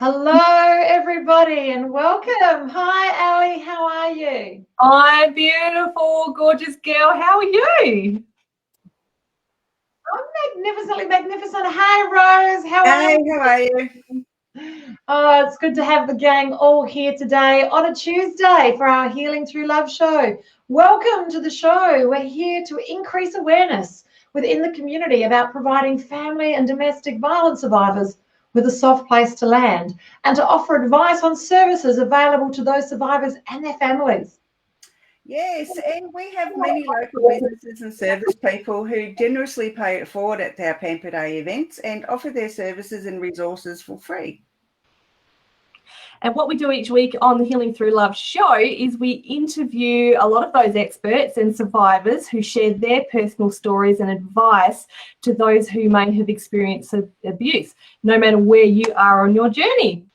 Hello, everybody, and welcome. Hi, Ali. How are you? I'm beautiful, gorgeous girl. How are you? I'm magnificently magnificent. Hey, Rose. How are you? How are you? Oh, it's good to have the gang all here today on a Tuesday for our Healing Through Love show. Welcome to the show. We're here to increase awareness within the community about providing family and domestic violence survivors with a soft place to land and to offer advice on services available to those survivors and their families. Yes, and we have many local businesses and service people who generously pay it forward at our Pamper Day events and offer their services and resources for free. And what we do each week on the Healing Through Love show is we interview a lot of those experts and survivors who share their personal stories and advice to those who may have experienced abuse, no matter where you are on your journey.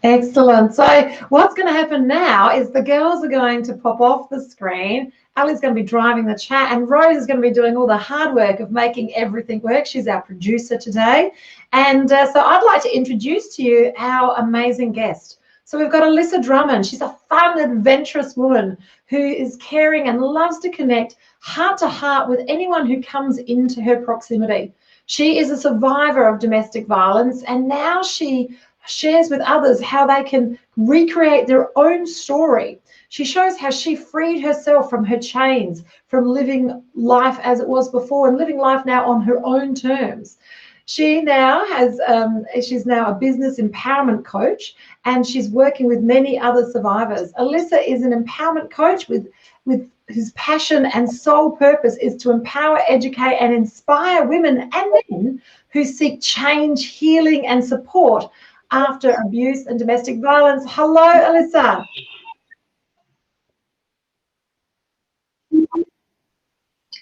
Excellent. So what's going to happen now is the girls are going to pop off the screen. Ali's going to be driving the chat and Rose is going to be doing all the hard work of making everything work. She's our producer today. And so I'd like to introduce to you our amazing guest. So we've got Elissa Drummond. She's a fun, adventurous woman who is caring and loves to connect heart to heart with anyone who comes into her proximity. She is a survivor of domestic violence and now she shares with others how they can recreate their own story. She shows how she freed herself from her chains, from living life as it was before and living life now on her own terms. She now has, she's now a business empowerment coach and she's working with many other survivors. Elissa is an empowerment coach with whose passion and sole purpose is to empower, educate and inspire women and men who seek change, healing and support after abuse and domestic violence. Hello, Elissa.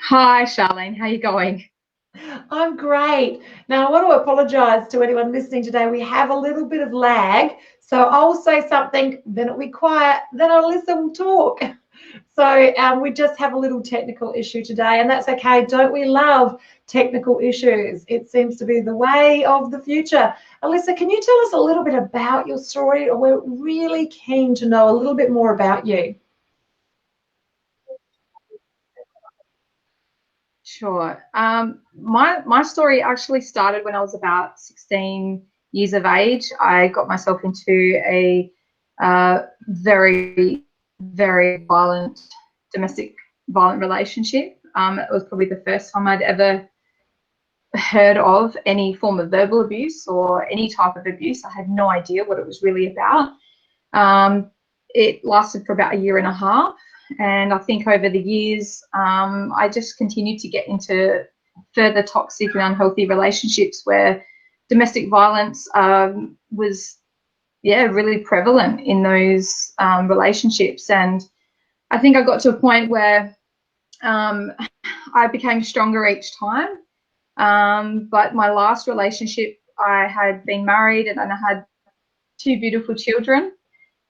Hi, Charlene. How are you going? I'm great. Now, I want to apologise to anyone listening today. We have a little bit of lag, so I'll say something, then it'll be quiet, then Elissa will talk. So we just have a little technical issue today, and that's okay. Don't we love technical issues? It seems to be the way of the future. Elissa, can you tell us a little bit about your story? We're really keen to know a little bit more about you. Sure. My story actually started when I was about 16 years of age. I got myself into a very, very violent domestic violent relationship. It was probably the first time I'd ever heard of any form of verbal abuse or any type of abuse. I had no idea what it was really about. It lasted for about 1.5 years. And I think over the years, I just continued to get into further toxic and unhealthy relationships where domestic violence was, really prevalent in those relationships. And I think I got to a point where I became stronger each time. But my last relationship, I had been married and I had 2 beautiful children.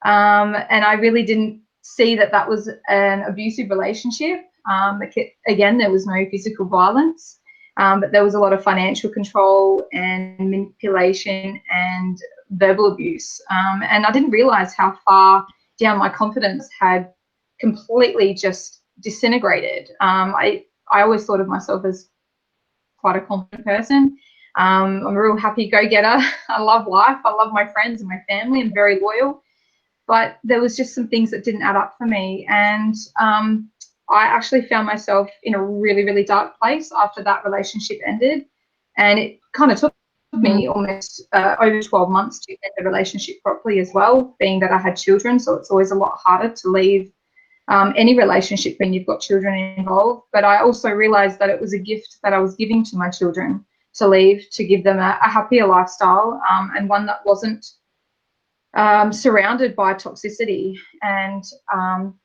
And I really didn't see that was an abusive relationship. Again, there was no physical violence, but there was a lot of financial control and manipulation and verbal abuse. And I didn't realize how far down my confidence had completely just disintegrated. I always thought of myself as quite a confident person. I'm a real happy go-getter. I love life. I love my friends and my family. I'm very loyal. But there was just some things that didn't add up for me. And I actually found myself in a really, really dark place after that relationship ended. And it kind of took me almost over 12 months to end the relationship properly as well, being that I had children. So it's always a lot harder to leave any relationship when you've got children involved. But I also realized that it was a gift that I was giving to my children to leave, to give them a happier lifestyle and one that wasn't surrounded by toxicity. And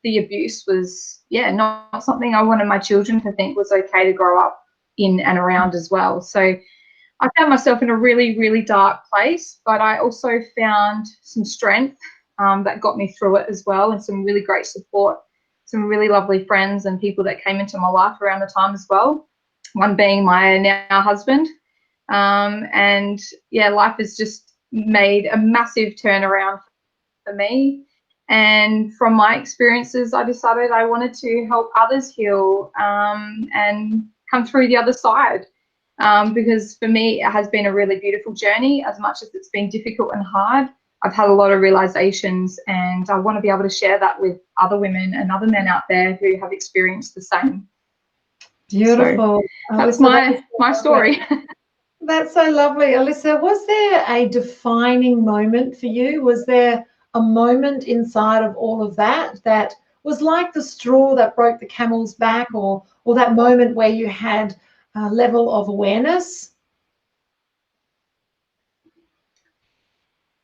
the abuse was, not something I wanted my children to think was okay to grow up in and around as well. So I found myself in a really, really dark place, but I also found some strength that got me through it as well, and some really great support, some really lovely friends and people that came into my life around the time as well, one being my now husband. And life has just made a massive turnaround for me. And from my experiences, I decided I wanted to help others heal and come through the other side. Because for me, it has been a really beautiful journey. As much as it's been difficult and hard, I've had a lot of realizations, and I want to be able to share that with other women and other men out there who have experienced the same. Beautiful. So that's my story. That's so lovely. Elissa, was there a defining moment for you? Was there a moment inside of all of that that was like the straw that broke the camel's back, or that moment where you had a level of awareness?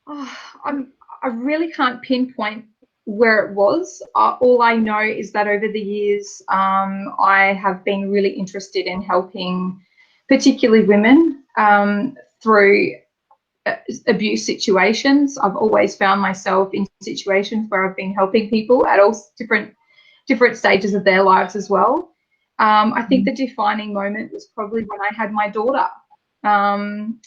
Oh, I really can't pinpoint where it was. All I know is that over the years, I have been really interested in helping particularly women through abuse situations. I've always found myself in situations where I've been helping people at all different stages of their lives as well. I think the defining moment was probably when I had my daughter,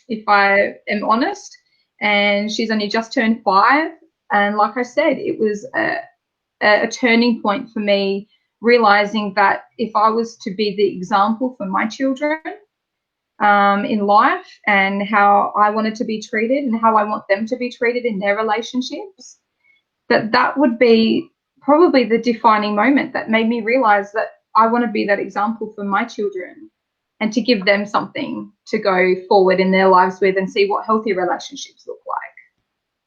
if I am honest, and she's only just turned 5. And like I said, it was a turning point for me, realizing that if I was to be the example for my children in life, and how I wanted to be treated and how I want them to be treated in their relationships, that would be probably the defining moment that made me realize that I want to be that example for my children and to give them something to go forward in their lives with and see what healthy relationships look like.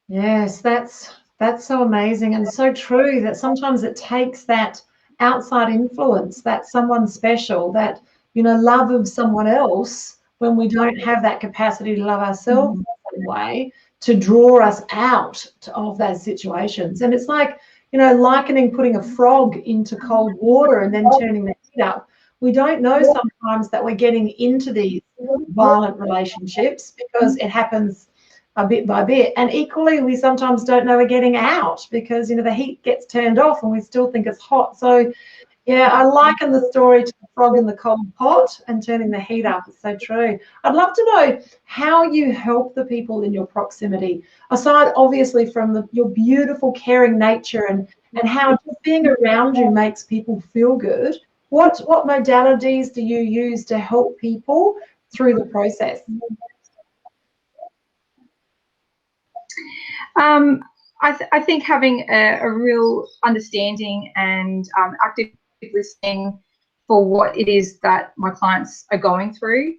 Yes, that's so amazing and so true, that sometimes it takes that outside influence, that someone special, that, love of someone else, when we don't have that capacity to love ourselves the same way, to draw us out of those situations. And it's like, likening putting a frog into cold water and then turning the heat up. We don't know sometimes that we're getting into these violent relationships because it happens a bit by bit. And equally, we sometimes don't know we're getting out because, the heat gets turned off and we still think it's hot. So, yeah, I liken the story to the frog in the cold pot and turning the heat up. It's so true. I'd love to know how you help the people in your proximity, aside obviously from your beautiful caring nature and how just being around you makes people feel good. What modalities do you use to help people through the process? I think having a real understanding and active listening for what it is that my clients are going through,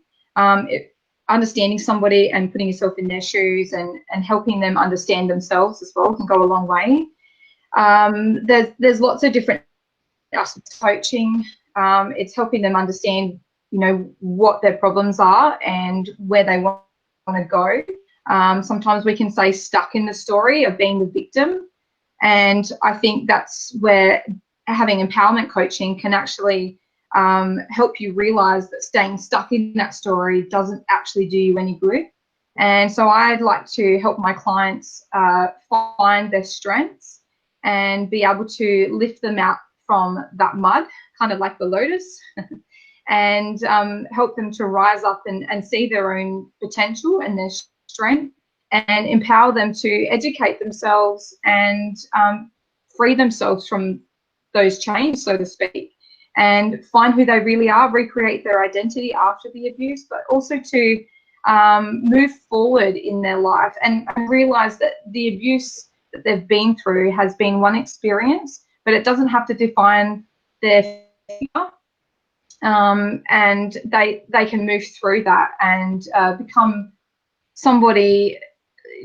understanding somebody and putting yourself in their shoes and helping them understand themselves as well can go a long way. There's lots of different aspects of coaching. It's helping them understand, what their problems are and where they want to go. Sometimes we can stay stuck in the story of being the victim. And I think that's where having empowerment coaching can actually help you realize that staying stuck in that story doesn't actually do you any good. And so I'd like to help my clients find their strengths and be able to lift them out from that mud, kind of like the lotus, and help them to rise up and see their own potential and their strength, and empower them to educate themselves and free themselves from those chains, so to speak, and find who they really are, recreate their identity after the abuse, but also to move forward in their life and realize that the abuse that they've been through has been one experience, but it doesn't have to define their future. And they can move through that and become somebody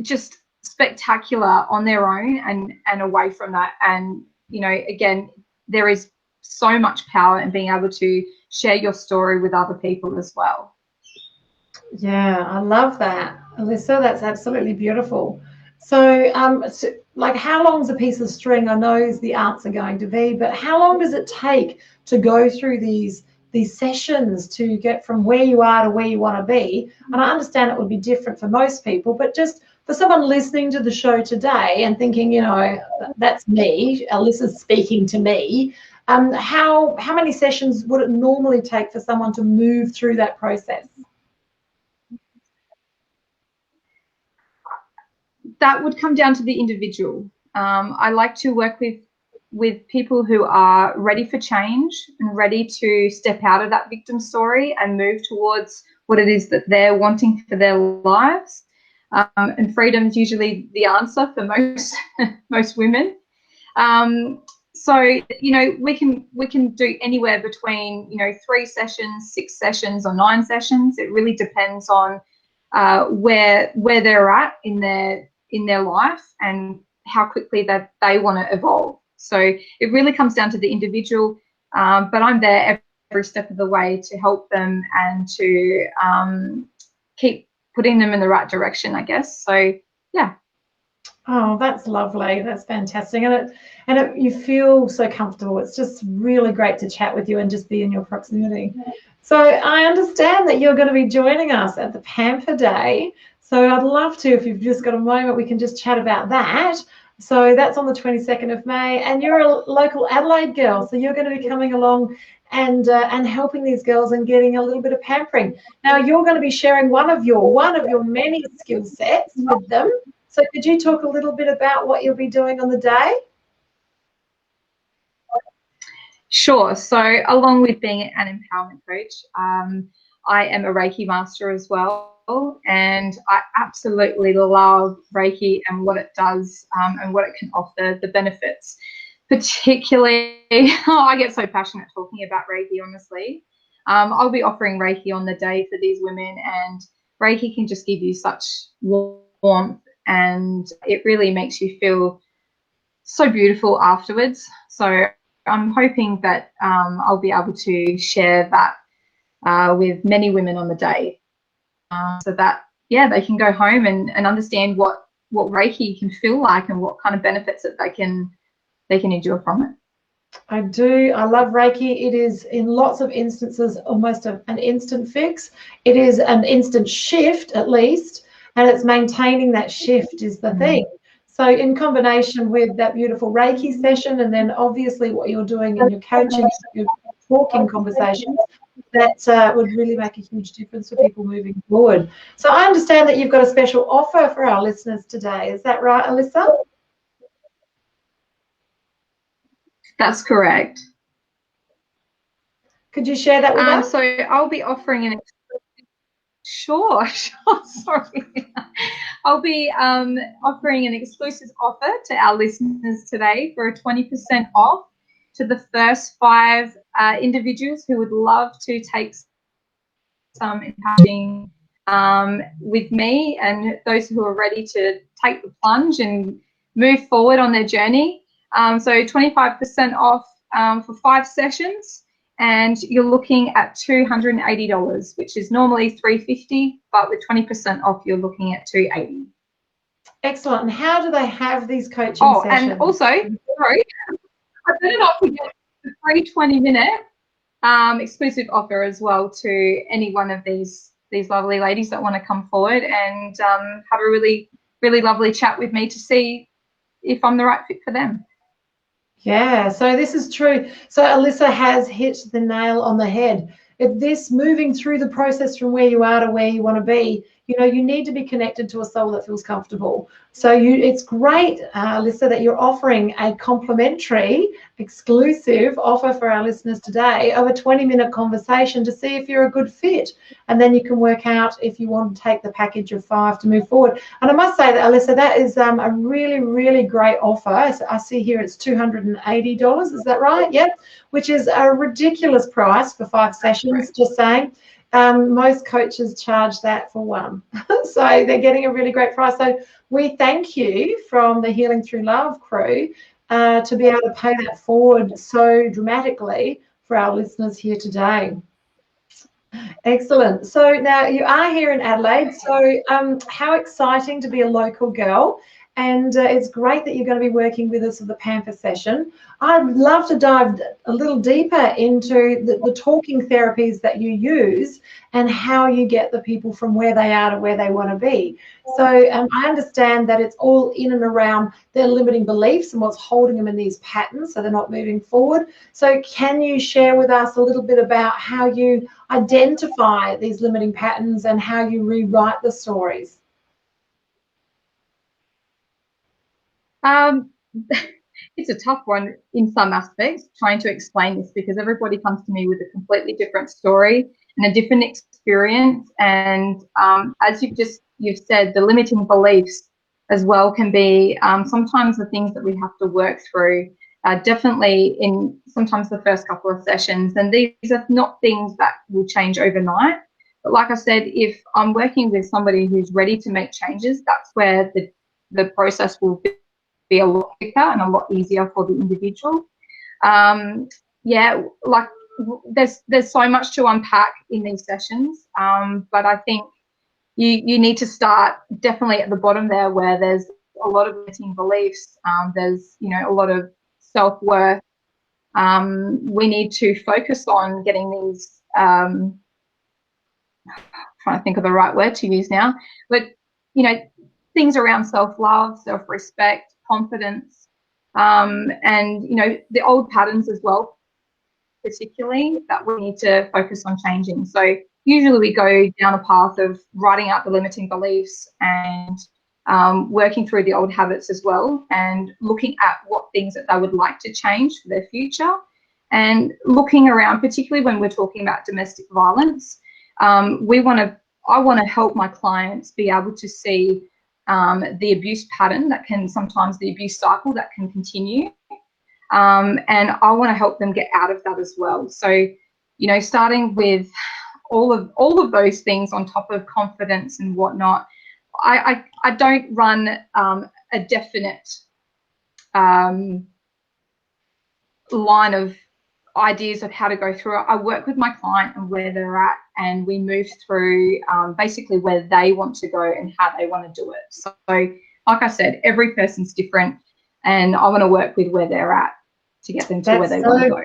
just spectacular on their own and away from that. And, again, there is so much power in being able to share your story with other people as well. Yeah, I love that, Elissa. That's absolutely beautiful. So, like, how long is a piece of string? I know is the answer going to be, but how long does it take to go through these sessions to get from where you are to where you want to be? And I understand it would be different for most people, but just for someone listening to the show today and thinking, that's me, Elissa's speaking to me, how many sessions would it normally take for someone to move through that process? that would come down to the individual. I like to work with people who are ready for change and ready to step out of that victim story and move towards what it is that they're wanting for their lives. And freedom is usually the answer for most most women. So, you know, we can do anywhere between, you know, 3 sessions, 6 sessions, or 9 sessions. It really depends on where they're at in their life and how quickly that they want to evolve. So it really comes down to the individual, but I'm there every step of the way to help them and to keep putting them in the right direction, I guess. So yeah. Oh, that's lovely. That's fantastic. And you feel so comfortable. It's just really great to chat with you and just be in your proximity. So I understand that you're going to be joining us at the Pamper Day. So I'd love to, if you've just got a moment, we can just chat about that. So that's on the 22nd of May, and you're a local Adelaide girl, so you're going to be coming along and helping these girls and getting a little bit of pampering. Now you're going to be sharing one of your many skill sets with them. So could you talk a little bit about what you'll be doing on the day? Sure. So along with being an empowerment coach, I am a Reiki master as well. And I absolutely love Reiki and what it does and what it can offer, the benefits. Particularly, I get so passionate talking about Reiki, honestly. I'll be offering Reiki on the day for these women, and Reiki can just give you such warmth, and it really makes you feel so beautiful afterwards. So I'm hoping that I'll be able to share that with many women on the day. So that, yeah, they can go home and understand what Reiki can feel like and what kind of benefits that they can endure from it. I do. I love Reiki. It is, in lots of instances, almost an instant fix. It is an instant shift, at least, and it's maintaining that shift is the thing. So in combination with that beautiful Reiki session, and then obviously what you're doing in your coaching, your talking conversations, that would really make a huge difference for people moving forward. So I understand that you've got a special offer for our listeners today. Is that right, Elissa? That's correct. Could you share that with us? So I'll be offering an Sure. Sorry. I'll be offering an exclusive offer to our listeners today for a 20% off to the first 5 individuals who would love to take some impacting with me, and those who are ready to take the plunge and move forward on their journey. So 25% off for 5 sessions. And you're looking at $280, which is normally $350, but with 20% off, you're looking at $280. Excellent. And how do they have these coaching sessions? And also, sorry, I better not forget the free 20-minute exclusive offer as well to any one of these lovely ladies that want to come forward and have a really, really lovely chat with me to see if I'm the right fit for them. Yeah, so this is true. So Elissa has hit the nail on the head. If this moving through the process from where you are to where you want to be, you know, you need to be connected to a soul that feels comfortable. So it's great, Elissa, that you're offering a complimentary, exclusive offer for our listeners today of a 20-minute conversation to see if you're a good fit. And then you can work out if you want to take the package of 5 to move forward. And I must say that, Elissa, that is a really, really great offer. I see here it's $280. Is that right? Yep. Which is a ridiculous price for 5 sessions, just saying. Most coaches charge that for 1. So they're getting a really great price. So we thank you from the Healing Through Love crew to be able to pay that forward so dramatically for our listeners here today. Excellent. So now you are here in Adelaide. So how exciting to be a local girl. And it's great that you're going to be working with us for the Pamper session. I'd love to dive a little deeper into the talking therapies that you use and how you get the people from where they are to where they want to be. So I understand that it's all in and around their limiting beliefs and what's holding them in these patterns so they're not moving forward. So can you share with us a little bit about how you identify these limiting patterns and how you rewrite the stories? It's a tough one in some aspects, trying to explain this, because everybody comes to me with a completely different story and a different experience. And as you've said, the limiting beliefs as well can be sometimes the things that we have to work through, definitely in sometimes the first couple of sessions. And these are not things that will change overnight. But like I said, if I'm working with somebody who's ready to make changes, that's where the process will be a lot quicker and a lot easier for the individual. Yeah, like there's so much to unpack in these sessions, but I think you need to start definitely at the bottom there, where there's a lot of limiting beliefs. There's a lot of self-worth. We need to focus on getting these. Trying to think of the right word to use now, but things around self-love, self-respect, confidence, and the old patterns as well, particularly, that we need to focus on changing. So usually we go down a path of writing out the limiting beliefs and working through the old habits as well, and looking at what things that they would like to change for their future, and looking around, particularly when we're talking about domestic violence. I want to help my clients be able to see the abuse pattern the abuse cycle that can continue. And I want to help them get out of that as well. So, starting with all of those things on top of confidence and whatnot, I don't run a definite line of ideas of how to go through it. I work with my client and where they're at, and we move through basically where they want to go and how they want to do it. So like I said, every person's different, and I want to work with where they're at to get them to where they want to go.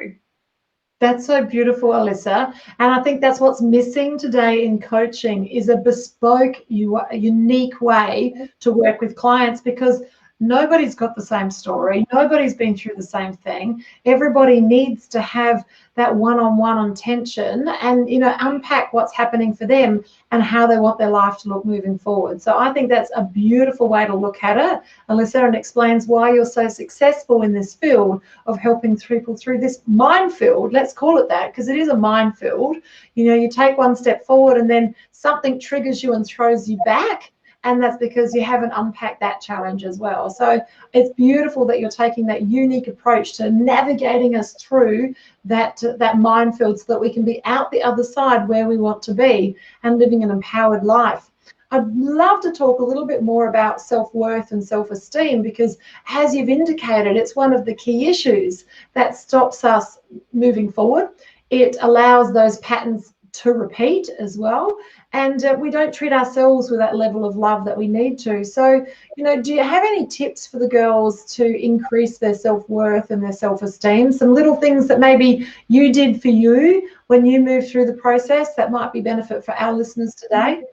That's so beautiful, Elissa. And I think that's what's missing today in coaching, is a bespoke, unique way to work with clients, because nobody's got the same story. Nobody's been through the same thing. Everybody needs to have that one-on-one attention and, unpack what's happening for them and how they want their life to look moving forward. So I think that's a beautiful way to look at it, Elissa, and explains why you're so successful in this field of helping people through this minefield. Let's call it that, because it is a minefield. You take one step forward and then something triggers you and throws you back. And that's because you haven't unpacked that challenge as well. So it's beautiful that you're taking that unique approach to navigating us through that minefield, so that we can be out the other side where we want to be and living an empowered life. I'd love to talk a little bit more about self-worth and self-esteem, because as you've indicated, it's one of the key issues that stops us moving forward. It allows those patterns to repeat as well, and we don't treat ourselves with that level of love that we need to. So, do you have any tips for the girls to increase their self-worth and their self-esteem? Some little things that maybe you did for you when you moved through the process that might be benefit for our listeners today?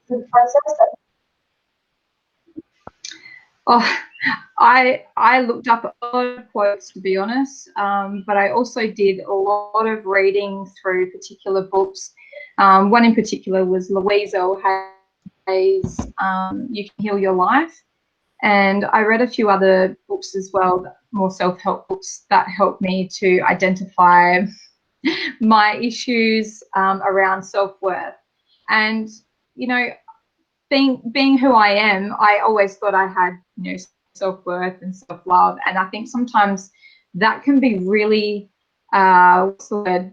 Oh, I looked up a lot of quotes, to be honest, but I also did a lot of reading through particular books. One in particular was Louise L. Hay's You Can Heal Your Life. And I read a few other books as well, more self-help books, that helped me to identify my issues around self-worth. And, being who I am, I always thought I had, self-worth and self-love. And I think sometimes that can be really, what's the word?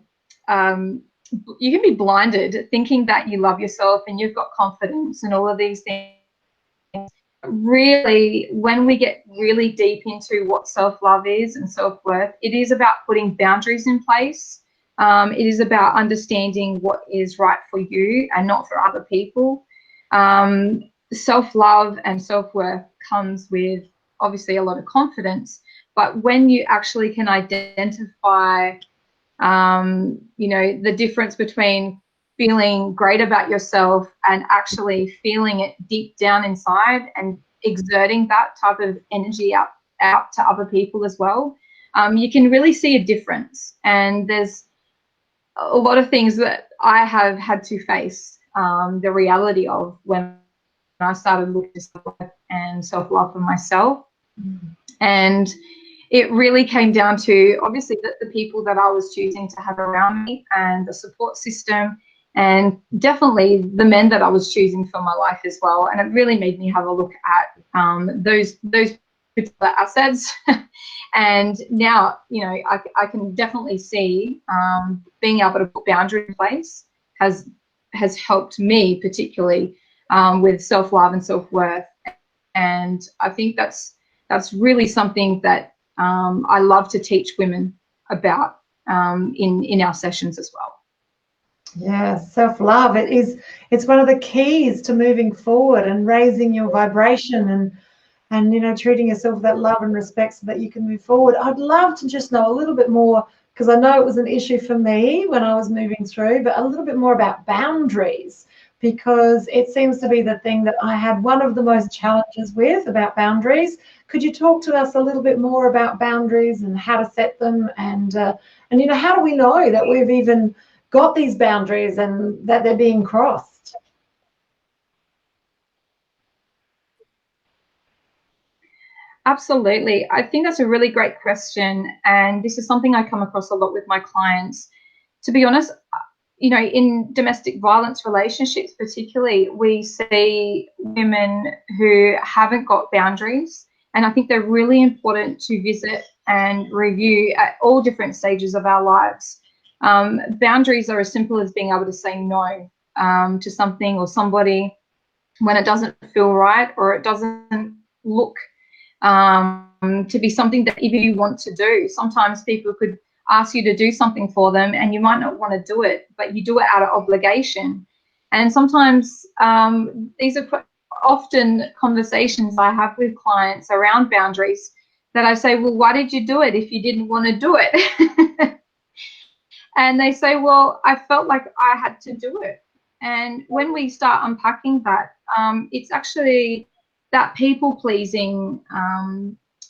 You can be blinded thinking that you love yourself and you've got confidence and all of these things. Really, when we get really deep into what self-love is and self-worth, it is about putting boundaries in place. It is about understanding what is right for you and not for other people. Self-love and self-worth comes with obviously a lot of confidence, but when you actually can identify the difference between feeling great about yourself and actually feeling it deep down inside and exerting that type of energy out to other people as well, you can really see a difference. And there's a lot of things that I have had to face the reality of when I started looking at self-worth and self-love for myself. And it really came down to, obviously, the people that I was choosing to have around me and the support system, and definitely the men that I was choosing for my life as well. And it really made me have a look at those particular assets. And now, you know, I can definitely see being able to put boundaries in place has helped me, particularly with self-love and self-worth. And I think that's really something that I love to teach women about in our sessions as well. Yeah, self-love. It's one of the keys to moving forward and raising your vibration and you know, treating yourself with that love and respect so that you can move forward. I'd love to just know a little bit more, because I know it was an issue for me when I was moving through, but a little bit more about boundaries, because it seems to be the thing that I had one of the most challenges with about boundaries. Could you talk to us a little bit more about boundaries and how to set them, and you know, how do we know that we've even got these boundaries and that they're being crossed? Absolutely. I think that's a really great question. And this is something I come across a lot with my clients. To be honest, you know, in domestic violence relationships particularly, we see women who haven't got boundaries. And I think they're really important to visit and review at all different stages of our lives. Boundaries are as simple as being able to say no to something or somebody when it doesn't feel right, or it doesn't look to be something that even you want to do. Sometimes people could ask you to do something for them and you might not want to do it, but you do it out of obligation. And sometimes these are often conversations I have with clients around boundaries that I say, well, why did you do it if you didn't want to do it? And they say, well, I felt like I had to do it. And when we start unpacking that, it's actually that people-pleasing,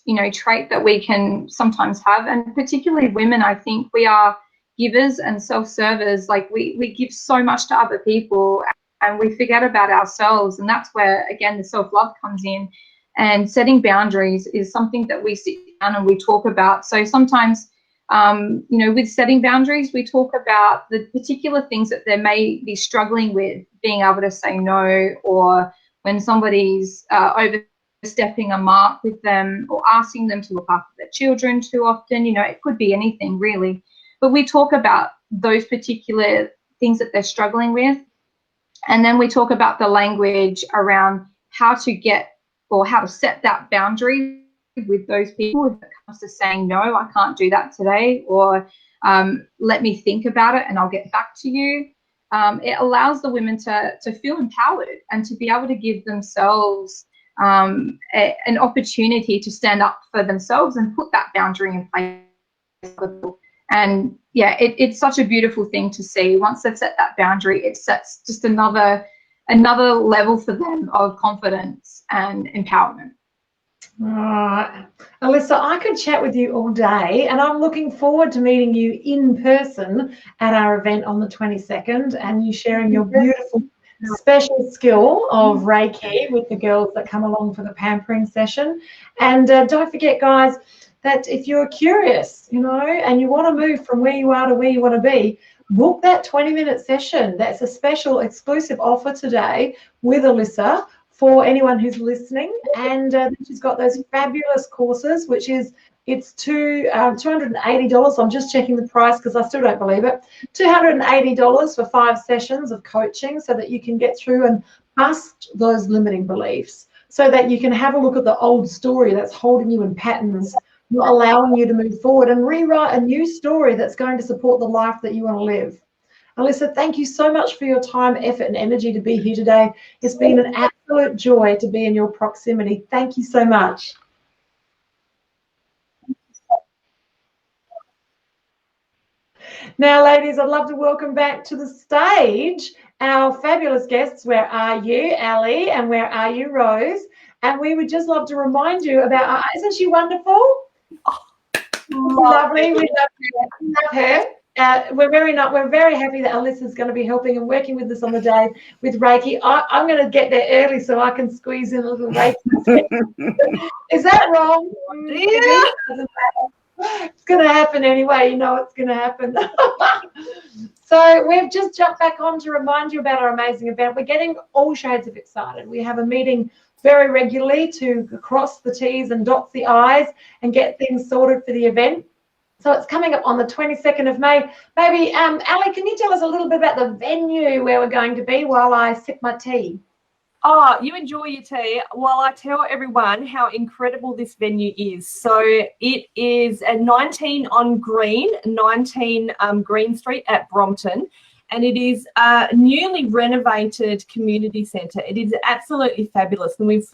you know, trait that we can sometimes have. And particularly women, I think we are givers and self-servers. Like we give so much to other people and we forget about ourselves. And that's where, again, the self-love comes in. And setting boundaries is something that we sit down and we talk about. So sometimes, you know, with setting boundaries, we talk about the particular things that they may be struggling with, being able to say no, or when somebody's overstepping a mark with them, or asking them to look after their children too often. You know, it could be anything really. But we talk about those particular things that they're struggling with. And then we talk about the language around how to get or how to set that boundary with those people if it comes to saying, no, I can't do that today, or let me think about it and I'll get back to you. It allows the women to feel empowered and to be able to give themselves an opportunity to stand up for themselves and put that boundary in place. And yeah, it's such a beautiful thing to see. Once they've set that boundary, it sets just another level for them of confidence and empowerment. Elissa, I could chat with you all day, and I'm looking forward to meeting you in person at our event on the 22nd and you sharing your beautiful special skill of Reiki with the girls that come along for the pampering session. And don't forget, guys, that if you're curious, you know, and you want to move from where you are to where you want to be, book that 20-minute session. That's a special exclusive offer today with Elissa for anyone who's listening. And she's got those fabulous courses, which is, it's $280. I'm just checking the price because I still don't believe it. $280 for 5 sessions of coaching so that you can get through and bust those limiting beliefs, so that you can have a look at the old story that's holding you in patterns, not allowing you to move forward, and rewrite a new story that's going to support the life that you want to live. Elissa, thank you so much for your time, effort, and energy to be here today. It's been an absolute joy to be in your proximity. Thank you so much. Now, ladies, I'd love to welcome back to the stage our fabulous guests. Where are you, Ali? And where are you, Rose? And we would just love to remind you about, isn't she wonderful? Oh, lovely. We love her. we're very happy that Elissa's going to be helping and working with us on the day with Reiki. I'm going to get there early so I can squeeze in a little Reiki. Is that wrong? Yeah. It's going to happen anyway. You know it's going to happen. So we've just jumped back on to remind you about our amazing event. We're getting all shades of excited. We have a meeting very regularly to cross the T's and dot the I's and get things sorted for the event. So it's coming up on the 22nd of May. Maybe, Ali, can you tell us a little bit about the venue where we're going to be while I sip my tea? Oh, you enjoy your tea while I tell everyone how incredible this venue is. So it is at 19 Green Street at Brompton, and it is a newly renovated community centre. It is absolutely fabulous, and we've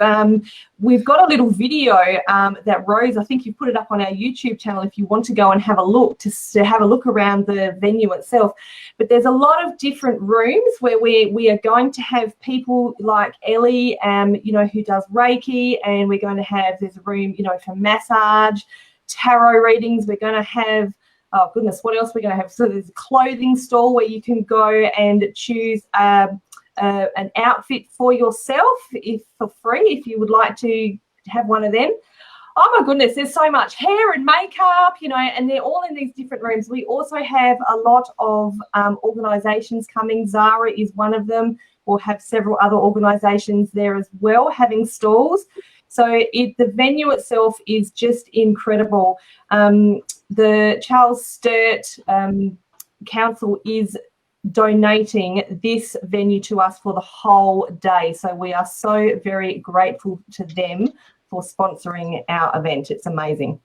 got a little video that Rose, I think you put it up on our YouTube channel if you want to go and have a look, to have a look around the venue itself. But there's a lot of different rooms where we are going to have people like Ellie, who does Reiki, and we're going to have, there's a room, for massage, tarot readings. We're going to have, oh goodness, what else we're going to have? So there's a clothing store where you can go and choose an outfit for yourself for free if you would like to have one of them. Oh my goodness, there's so much hair and makeup, and they're all in these different rooms. We also have a lot of organisations coming. Zara is one of them. We'll have several other organisations there as well having stalls. So the venue itself is just incredible. The Charles Sturt Council is donating this venue to us for the whole day. So we are so very grateful to them for sponsoring our event. It's amazing.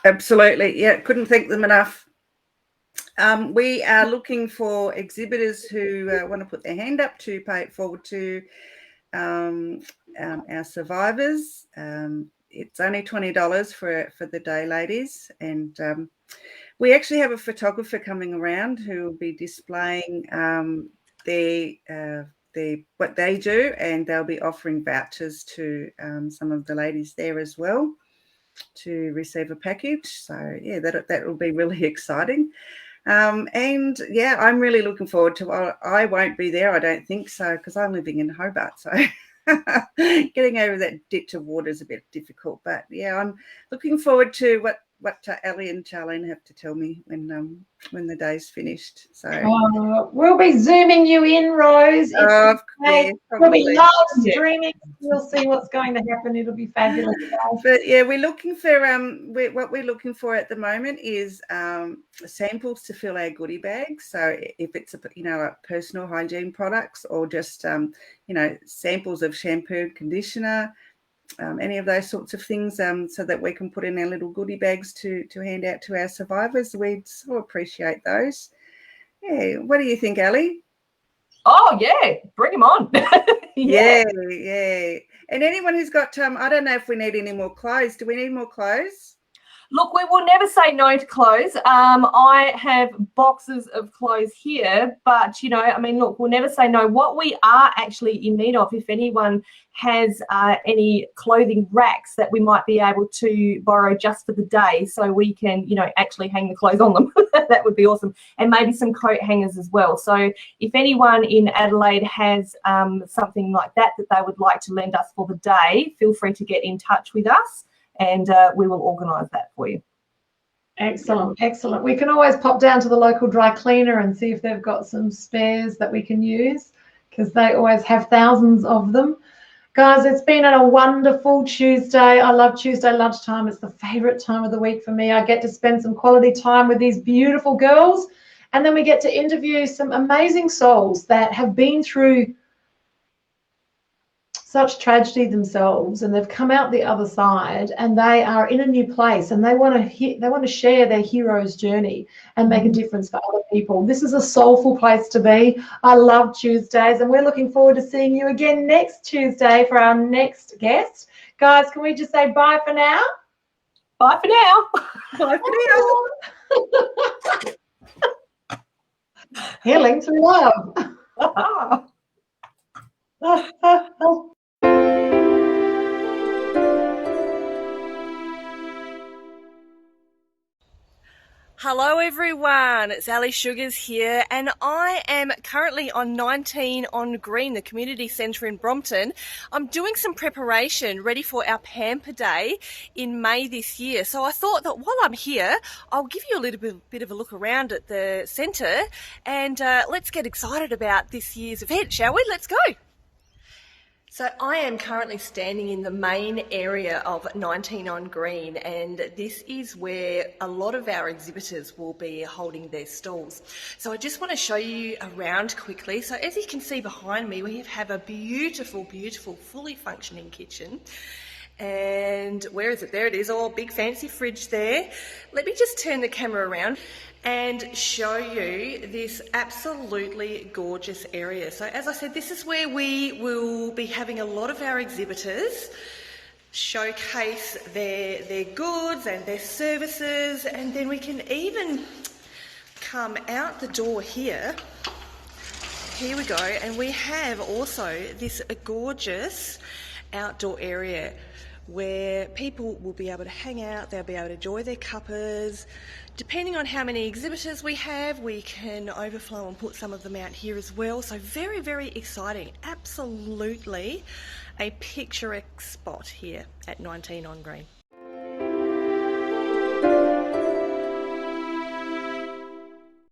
Absolutely. Yeah, couldn't thank them enough. We are looking for exhibitors who want to put their hand up to pay it forward to our survivors. It's only $20 for the day, ladies. And we actually have a photographer coming around who will be displaying what they do, and they'll be offering vouchers to some of the ladies there as well to receive a package. So yeah, that will be really exciting. And yeah, I'm really looking forward to it. I won't be there, I don't think so, because I'm living in Hobart, so getting over that ditch of water is a bit difficult. But yeah, I'm looking forward to what Ali and Charlene have to tell me when the day's finished. So we'll be zooming you in, Rose. yeah, we'll be live streaming. We'll see what's going to happen. It'll be fabulous. But yeah, we're looking for what we're looking for at the moment is samples to fill our goodie bags. So if it's like personal hygiene products, or just samples of shampoo, conditioner, any of those sorts of things, so that we can put in our little goodie bags to hand out to our survivors. We'd so appreciate those. Yeah, what do you think, Ali? Oh yeah, bring them on. Yeah. And anyone who's got I don't know if we need any more clothes. Do we need more clothes? Look, we will never say no to clothes. I have boxes of clothes here, but, look, we'll never say no. What we are actually in need of, if anyone has any clothing racks that we might be able to borrow just for the day, so we can, actually hang the clothes on them, that would be awesome. And maybe some coat hangers as well. So if anyone in Adelaide has something like that they would like to lend us for the day, feel free to get in touch with us, and we will organise that for you. Excellent. We can always pop down to the local dry cleaner and see if they've got some spares that we can use, because they always have thousands of them. Guys, it's been a wonderful Tuesday. I love Tuesday lunchtime. It's the favourite time of the week for me. I get to spend some quality time with these beautiful girls, and then we get to interview some amazing souls that have been through such tragedy themselves, and they've come out the other side, and they are in a new place, and they want to share their hero's journey and make a difference for other people. This is a soulful place to be. I love Tuesdays, and we're looking forward to seeing you again next Tuesday for our next guest. Guys, can we just say bye for now? Bye for now. Bye for now. Healing through love. Hello everyone, it's Ali Sugars here, and I am currently on 19 on Green, the community centre in Brompton. I'm doing some preparation ready for our Pamper Day in May this year, so I thought that while I'm here I'll give you a little bit of a look around at the centre, and let's get excited about this year's event, shall we? Let's go! So I am currently standing in the main area of 19 on Green, and this is where a lot of our exhibitors will be holding their stalls. So I just want to show you around quickly. So as you can see behind me, we have a beautiful, beautiful, fully functioning kitchen. And where is it? There it is, oh, big fancy fridge there. Let me just turn the camera around and show you this absolutely gorgeous area. So as I said, this is where we will be having a lot of our exhibitors showcase their goods and their services, and then we can even come out the door here. Here we go, and we have also this gorgeous outdoor area where people will be able to hang out, they'll be able to enjoy their cuppers. Depending on how many exhibitors we have, we can overflow and put some of them out here as well. So very, very exciting. Absolutely a picturesque spot here at 19 on Green.